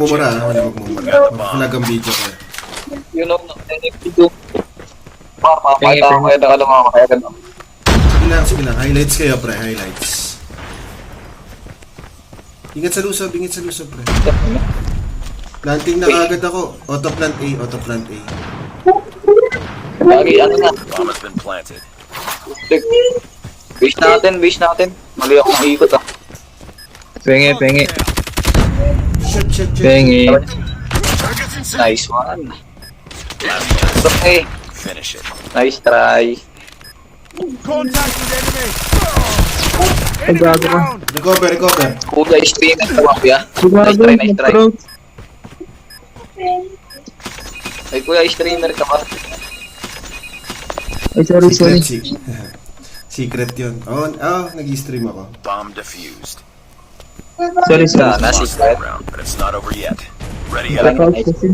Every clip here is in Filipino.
Mumura ha, wala magmumura. Mag-flag ang video ko. You know, video. Papakita ko kayo na alam mga kaya ganun. Sige lang. Highlights kayo, pre. Highlights. Ingat sa lusob, pre. Planting na kagad ako. Auto-plant A. Lagi, ano na. Bomb has been planted. Base natin. Mali ako ng ikot ah. Pengi. Shit. Pengi. Nice one. Okay, Finish it. nice try. Contact with enemy. Ay, gago ka. Recover. Kuya, streamer ka ba kuya? Gago, Nice try. mag-crouch. Ay kuya, streamer ka ba? Ay, sorry. Secret yun. Nag-stream ako. Bomb defused. Sorry. Nasi Lost that round, but it's not over yet. Ready up. Crouch kasi.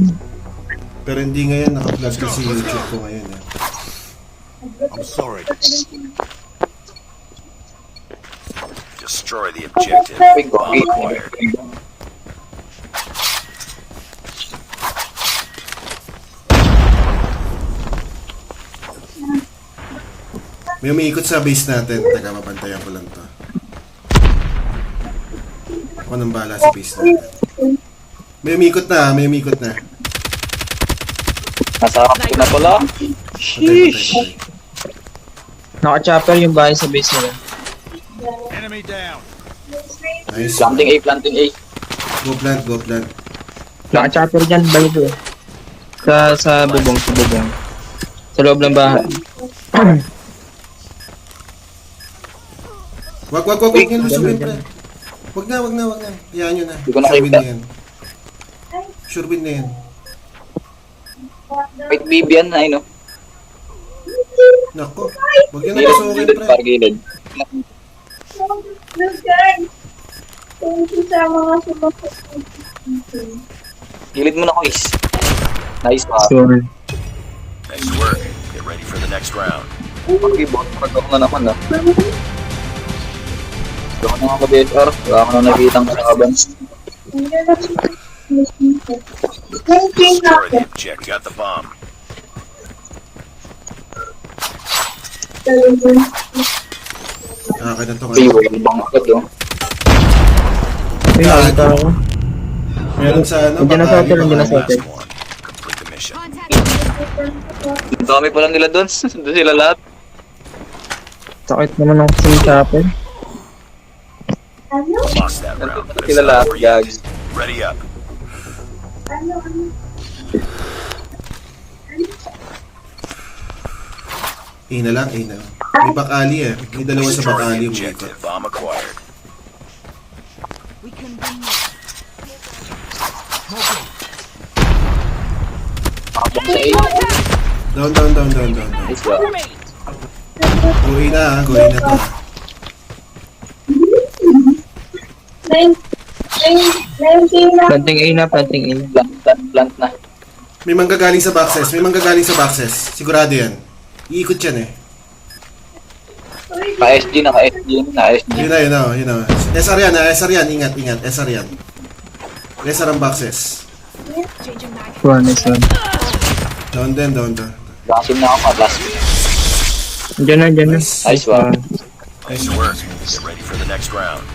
Pero hindi ngayon, naka-flag kasi YouTube ko ngayon. I'm sorry. Destroy the objective. Big Bomb go. acquired. May umiikot sa base natin. Teka, mapantayan ko lang to. Ako nang bahala sa base natin. May umiikot na. Nasa harap ko na pala. Patay. Naka-chopper yung bahay sa base nila. Enemy down. Nice. Planting A. Go plant. Naka-chopper dyan, bahay ko. Sa bubong. Sa loob ng bahay. Wag yan, lusubin, pre. Wag na. Hayaan nyo na. Hindi ko Sure win nakita. na yan. Sure win na yan. Wait, Bibian na no? Nako. Wag yan na lusukin, pre. Gilid. Gilid mo na ko is. Nice pa. Sorry. Nice work. Get ready for the next round. Pag-ibot, ako na naman ah. Wala ko na nga ka-BHR. Wala ko na nakitang kalaban. Destroy the object. Got the bomb. Kaya to Ay, nga. wala bang agad oh. Ay, nakita ako. Meron sa ano, Nandiyan na sa hotel, nandiyan na sa Last hotel. one. Complete the mission. Ang dami pa lang nila doon. Doon sila lahat. Sakit naman ang kasing chopper. Lost that round, but it's Sila not lahat, over yet. gags. Ready up. A na lang. May bakali eh. May dalawa sa Destroy bakali the umiikot. objective. Bomb acquired. Habang sa A. Down. Nice ba? Go na to. Planting A na. Plant na. May manggagaling sa boxes. Sigurado yan. Iikot yan eh. Ka-SG na, ka-SG. Yun na. SR yan. Ingat. SR yan. SR ang boxes. Nice one. Down din. Lasin na ako, last. Diyan na. Nice one. Nice work. Get ready for the next round.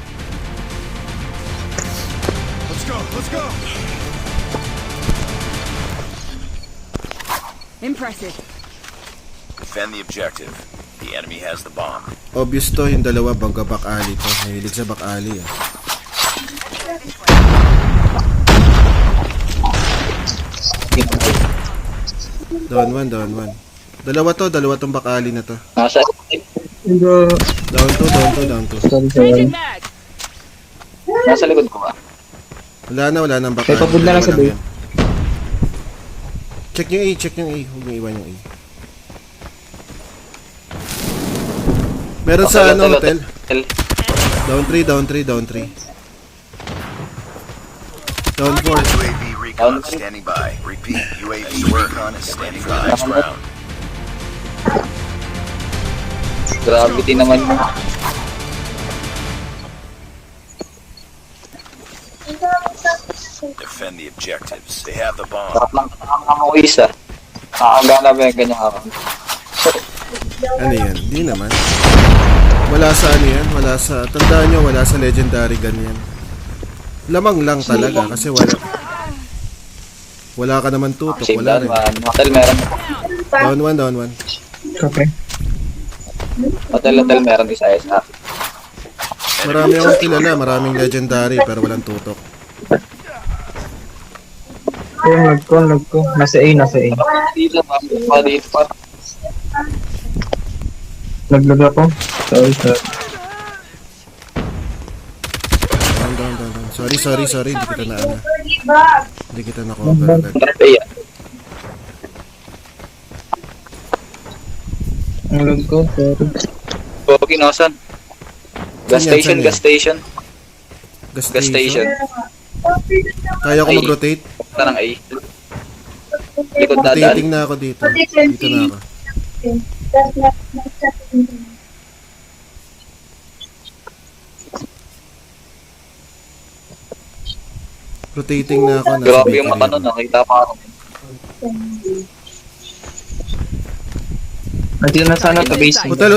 Let's go. Impressive. Defend the objective. The enemy has the bomb. Obvious to, yung dalawa bangga bakali to. Mahilig sa bakali ah. Down one. Dalawa tong bakali na to. Nasa Down to. Sorry. Changing mag. nasa likod ko ba? Wala nang bakali. Kaya papunta na lang sa Dalawa base. yan. Check yung A. Huwag nyo iwan yung A. Meron sa hotel. Down 3. Down 4. UAV recon standing by. Repeat. UAV recon is standing by. Next round. Gravity naman mo. Defend the objectives. They have the bomb. Sarap lang ang isa. Nakakagana ba yung ganyan ako? Ano yan? Di naman. Wala sa ano yan, wala sa, tandaan nyo, wala sa legendary ganyan. Lamang lang talaga kasi wala ka naman tutok, Same wala down rin. man. Hotel meron. Down one. Okay. Hotel meron isa isa. Marami akong kilala, maraming legendary pero walang tutok. Ayun, lag ko. Nasa A. Dito pa dito pa. Naglag ako. Sorry. Down. Sorry, hindi kita na ano. Hindi kita na cover agad. Trap A yan. Naglag ko. Sorry. Pogi nasan? Gas Saan yan, station, saan gas station. Gas station. Kaya ko Ay. mag-rotate? Punta ng A. Likod dadaan. Rotating na ako dito. Dito na ako. Rotating na ako. Nasa Grabe yung bakery mata ako. nun, nakita pa ako. Nandiyan na sana sa base. Hotel.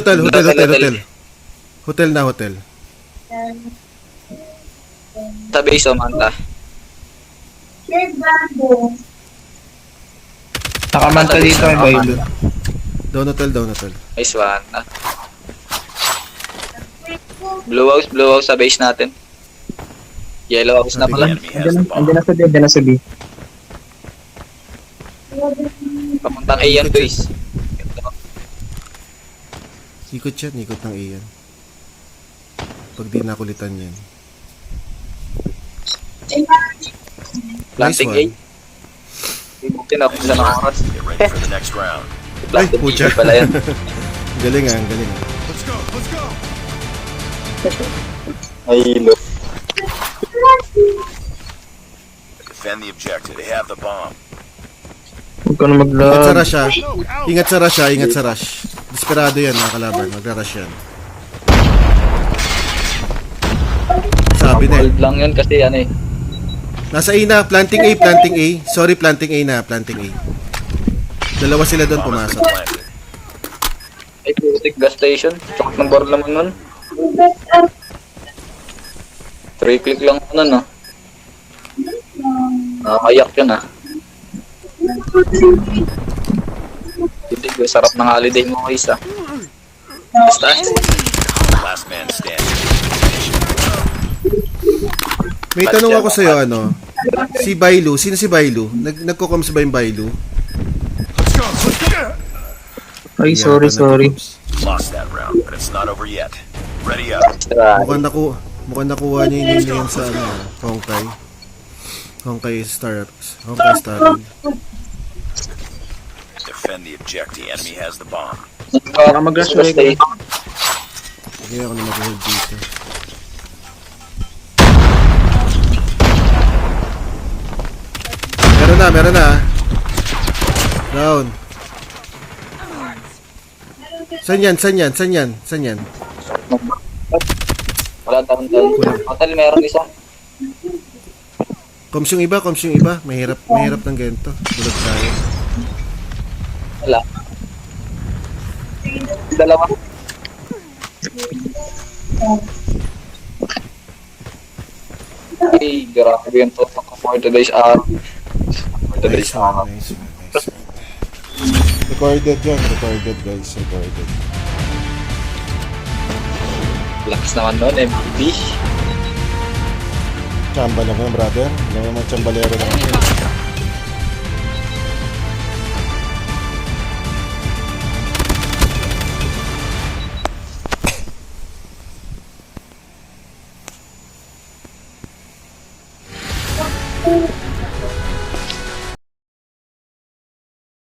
Hotel na hotel. Sa base o manta. Nakamanta dito ay Bailo. Down hotel. Nice one. Blue house sa base natin. Yellow house na pala. Enemy has the bomb. Andiyan na sa B. Papuntang A yan, boys. Ikot ng iyan. Pag di nakulitan yan. Planting A. one. Ibukin ako sa oras. Get ready for the next round. Ay, Planting pucha. B pala yan. Galing ah. Let's go. Ay, look. Defend the objective. They have the bomb. Huwag ka na Ingat sa maglag. rush ah. Ingat sa rush. Desperado yan mga kalaban. Magra-rush yan. Sabi na eh. Hold lang yun kasi ano eh. Nasa A na. Planting A. Sorry, planting A na. Dalawa sila doon Bomb has pumasok. been planted. Ay, putik gas station. Chok ng bar naman nun. 3 click lang ako nun, ah. Nakakayak yun, ah. Hindi ko sarap ng holiday mo, guys, ah. Basta. Last man standing. May tanong ako sa'yo ano. Si Bailu. Sino si Bailu? Nagko-coms ba yung Bailu? Ay, sorry. Lost that round, but it's not over yet. Ready up. Mukhang nakuha niya yung name sa ano, Honkai Star League. Defend the objective. The enemy has the bomb. Baka mag-rush na rin. Kaya ako na mag-hold dito. Meron na. Down. San yan? Wala down. Hotel meron isa. Coms yung iba. Mahirap ng ganito. Bulag tayo. Wala. Dalawa. Ay, grabe yung total ko for today's hour. For today's hour. Nice. Recorded guys. Lakas naman nun, MVP. Chamba lang yan brother. Lang naman chambalero lang.